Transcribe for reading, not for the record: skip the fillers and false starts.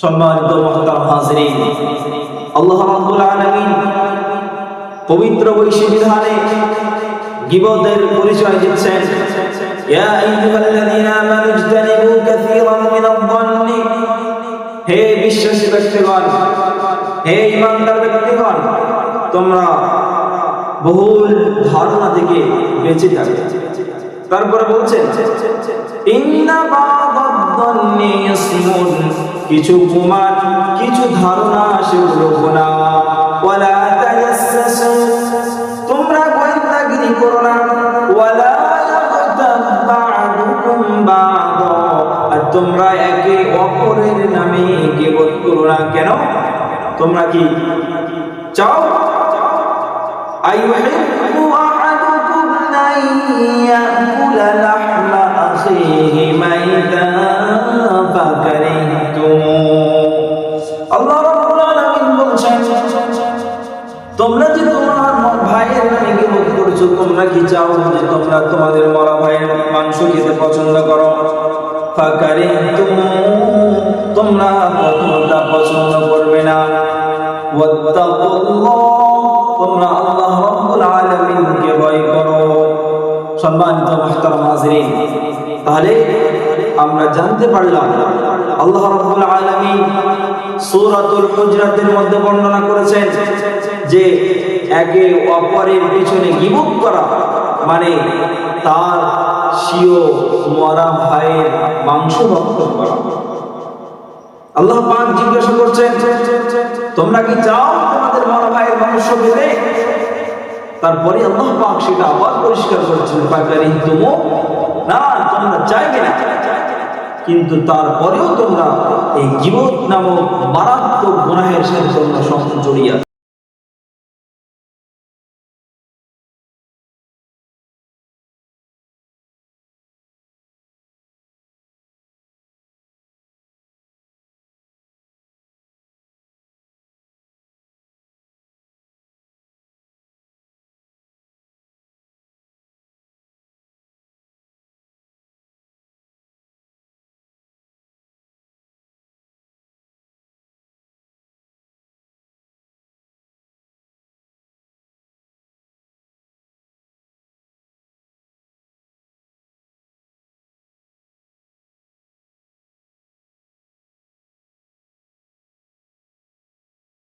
সম্মানিত মুহতারাম হাজিরিন, আল্লাহ রাব্বুল আলামিন পবিত্র বৈশী বিধানে গীবতের পরিচয় দিচ্ছেন। ইয়া আইয়ুহাল্লাযীনা আমানু ইজতানিবু কাসীরান মিনায-যন্নি, হে বিশ্বাসী ব্যক্তিগণ, হে ঈমানদার ব্যক্তিগণ, তোমরা বহুল ধারণা থেকে বেঁচে থাকো। তারপরে বলছেন ইন্না বা'দাদ-যন্নি ইসমুন, কিছু গুমান, কিছু ধারণা সেগুলো গুনাহ। ওয়ালা তাজাসসু, তোমরা গোয়েন্দাগিরি করো না। ওয়ালা ইয়াগতাব বা'দুকুম বা'দা, আর তোমরা একে অপরের নামে গীবত করো না। কেন? তোমরা কি চাও আইয়ুহিব্বু আহাদুকুম আন ইয়াকুলা লাহমা আখিহি মাইতান ফাকারিহতুমু। আল্লাহ রাব্বুল আলামিন বলছেন, তোমরা যে তোমার ভাইয়ের নামে গীবত করছো, তোমরা কি চাও যে তোমরা তোমাদের মরা ভাইয়ের মাংস খেতে পছন্দ করো? ফাকারিহতুমু, তোমরা কখনোটা পছন্দ করবে না। ওয়াত্তাকুল্লাহ, তোমরা আল্লাহ রাব্বুল আলামিনকে ভয় করো। সম্মানিত মুহতারাম হাজিরিন, তাহলে আমরা জানতে পারলাম আল্লাহ রাব্বুল আলামিন সূরাতুল হুজরাতের মধ্যে বর্ণনা করেছেন যে একে অপরের পিছনে গীবত করা মানে তার স্বীয় মরা ভাইয়ের মাংস ভক্ষণ করা। আল্লাহ পাক জিজ্ঞাসা করছেন, তোমরা কি চাও তোমাদের মরা ভাইয়ের মাংস খেতে? তারপরে আল্লাহ পাক সেটা আবার পরিষ্কার করেছেন, ফাকারিহতুমু, না তোমরা চাইবে না, কিন্তু তারপরেও তোমরা এই গীবত নামক মারাত্মক গুনাহের সাথে তোমরা জড়িয়ে